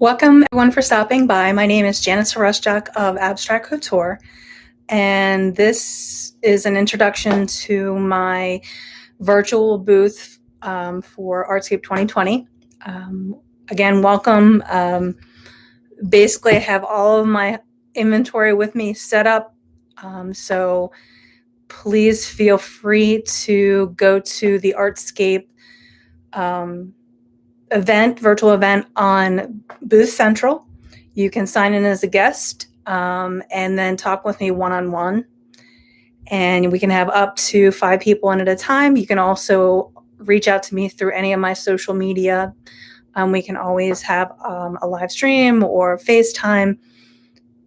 Welcome everyone for stopping by. My name is Janice Horeszczak of Abstract Couture, and this is an introduction to my virtual booth for ArtScape 2020. Again, welcome. Basically, I have all of my inventory with me set up, so please feel free to go to the ArtScape virtual event on Booth Central. You can sign in as a guest and then talk with me one-on-one. And we can have up to 5 people in at a time. You can also reach out to me through any of my social media. We can always have a live stream or FaceTime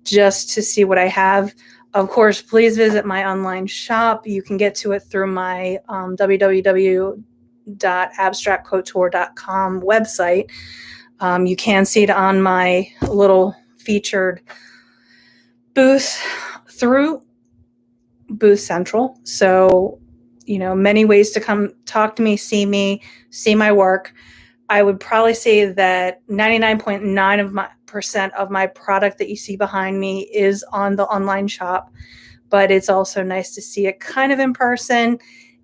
just to see what I have. Of course, please visit my online shop. You can get to it through my www.abstractcouture.com website. You can see it on my little featured booth through Booth Central. So, many ways to come talk to me, see my work. I would probably say that 99.9% of my product that you see behind me is on the online shop, but it's also nice to see it kind of in person.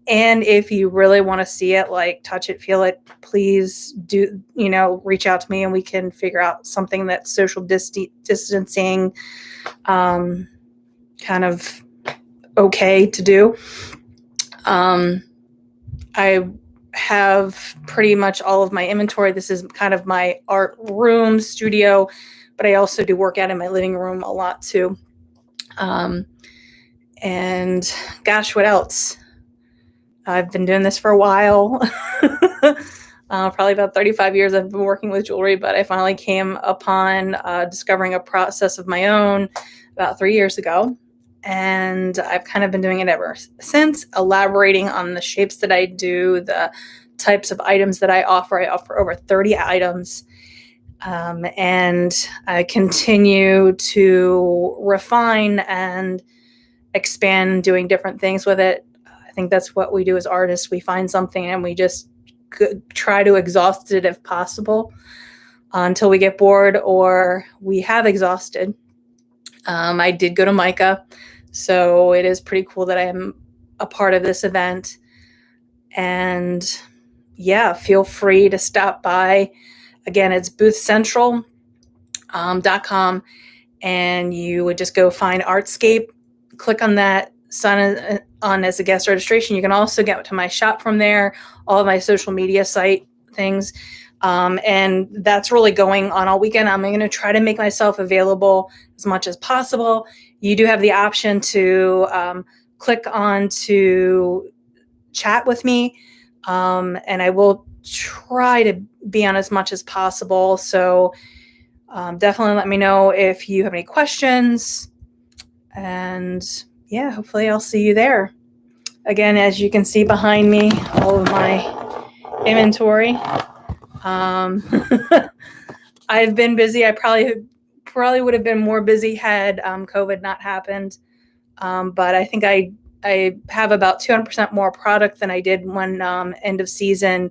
And if you really want to see it, like touch it, feel it, please do, reach out to me and we can figure out something that's social distancing, kind of okay to do. I have pretty much all of my inventory. This is kind of my art room studio, but I also do work out in my living room a lot too. And gosh, what else? I've been doing this for a while. Probably about 35 years I've been working with jewelry, but I finally came upon discovering a process of my own about 3 years ago. And I've kind of been doing it ever since, elaborating on the shapes that I do, the types of items that I offer. I offer over 30 items. And I continue to refine and expand doing different things with it. I think that's what we do as artists. We find something and we just try to exhaust it if possible until we get bored or we have exhausted. I did go to MICA, so it is pretty cool that I am a part of this event. And yeah, feel free to stop by. Again, it's boothcentral.com, and you would just go find ArtScape, click on that, sign on as a guest registration. You can also get to my shop from there, all of my social media site things. And that's really going on all weekend. I'm going to try to make myself available as much as possible. You do have the option to click on to chat with me, and I will try to be on as much as possible. So definitely let me know if you have any questions. And yeah, hopefully I'll see you there. Again, as you can see behind me, all of my inventory. I've been busy. I probably would have been more busy had COVID not happened. But I think I have about 200% more product than I did when end of season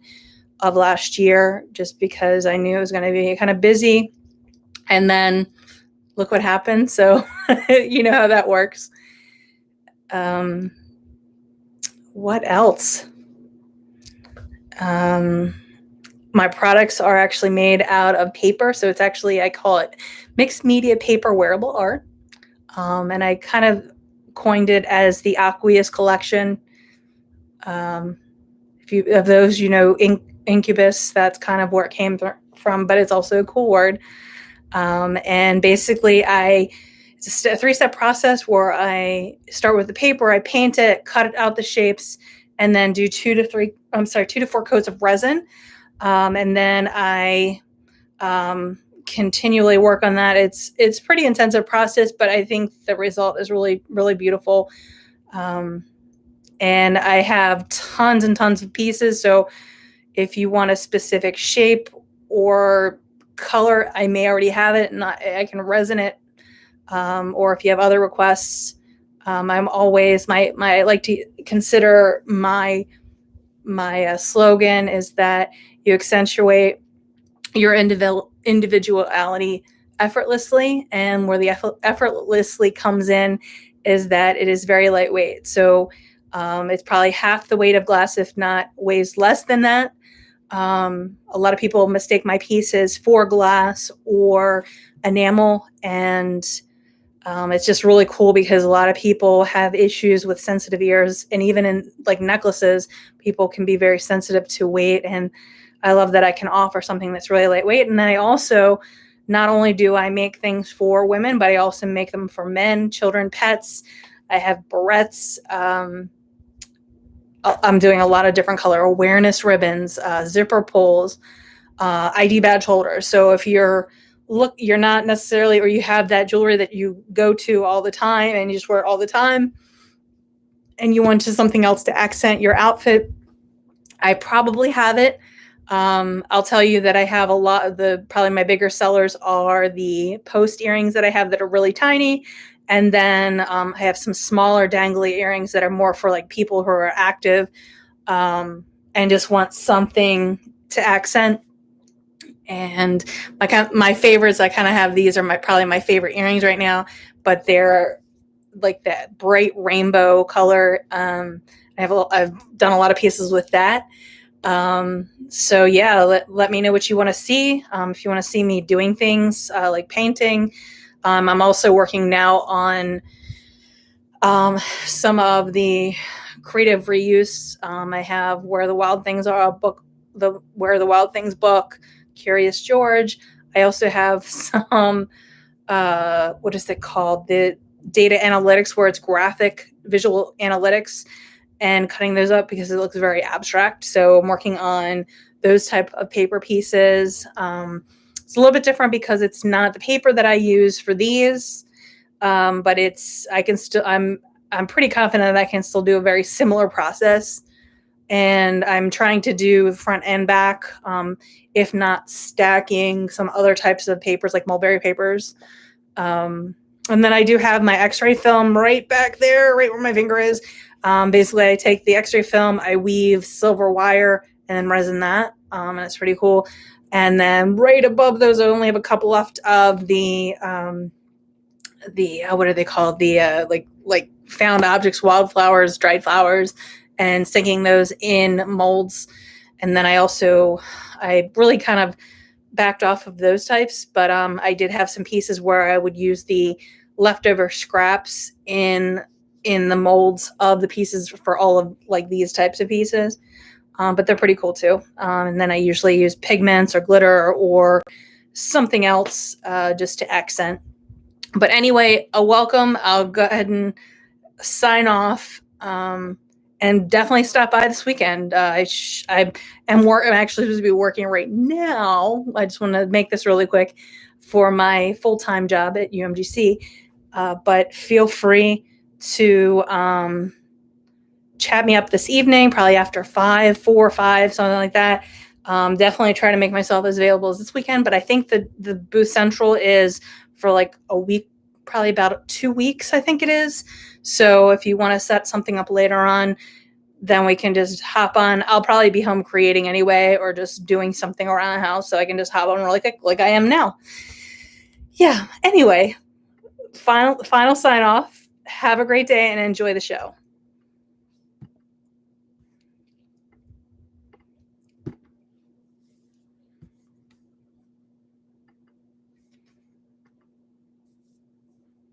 of last year, just because I knew it was going to be kind of busy. And then look what happened. So you know how that works. What else? My products are actually made out of paper. So it's actually, I call it mixed media paper wearable art. And I kind of coined it as the Aqueous collection. If you of those, incubus, that's kind of where it came from, but it's also a cool word. And basically it's a 3-step process where I start with the paper, I paint it, cut out the shapes, and then do 2 to 4 coats of resin. And then I continually work on that. It's pretty intensive process, but I think the result is really, really beautiful. And I have tons and tons of pieces. So if you want a specific shape or color, I may already have it and I can resin it. Or if you have other requests, I'm always, I like to consider my slogan is that you accentuate your individuality effortlessly. And where the effortlessly comes in is that it is very lightweight. So it's probably half the weight of glass, if not weighs less than that. A lot of people mistake my pieces for glass or enamel, and it's just really cool because a lot of people have issues with sensitive ears, and even in like necklaces, people can be very sensitive to weight. And I love that I can offer something that's really lightweight. And then I also, not only do I make things for women, but I also make them for men, children, pets. I have barrettes. I'm doing a lot of different color awareness ribbons, zipper pulls, ID badge holders. So if you're not necessarily, or you have that jewelry that you go to all the time and you just wear it all the time, and you want something else to accent your outfit, I probably have it. I'll tell you that I have a lot of probably my bigger sellers are the post earrings that I have that are really tiny. And then I have some smaller dangly earrings that are more for like people who are active and just want something to accent. And my favorites, I kind of have, these are probably my favorite earrings right now, but they're like that bright rainbow color. I've done a lot of pieces with that. So yeah, let me know what you want to see. If you want to see me doing things like painting, I'm also working now on some of the creative reuse. I have Where the Wild Things Are, a book, the Where the Wild Things book, Curious George. I also have some, what is it called? The data analytics, where it's graphic visual analytics, and cutting those up because it looks very abstract. So I'm working on those type of paper pieces. It's a little bit different because it's not the paper that I use for these, but I'm pretty confident that I can still do a very similar process. And I'm trying to do front and back, if not stacking some other types of papers like mulberry papers. And then I do have my x-ray film right back there, right where my finger is. Basically, I take the x-ray film, I weave silver wire, and then resin that, and it's pretty cool. And then right above those, I only have a couple left of the what are they called? The like found objects, wildflowers, dried flowers, and sticking those in molds. And then I really kind of backed off of those types, but I did have some pieces where I would use the leftover scraps in the molds of the pieces for all of like these types of pieces. But they're pretty cool too. And then I usually use pigments or glitter or something else just to accent. But anyway, a welcome. I'll go ahead and sign off. And definitely stop by this weekend. I'm actually supposed to be working right now. I just want to make this really quick for my full-time job at UMGC. But feel free to chat me up this evening, probably after 4 or 5, something like that. Definitely try to make myself as available as this weekend. But I think the booth central is for like a week, probably about 2 weeks, I think it is. So if you want to set something up later on, then we can just hop on. I'll probably be home creating anyway, or just doing something around the house, so I can just hop on really quick like I am now. Yeah, anyway, final sign off. Have a great day and enjoy the show.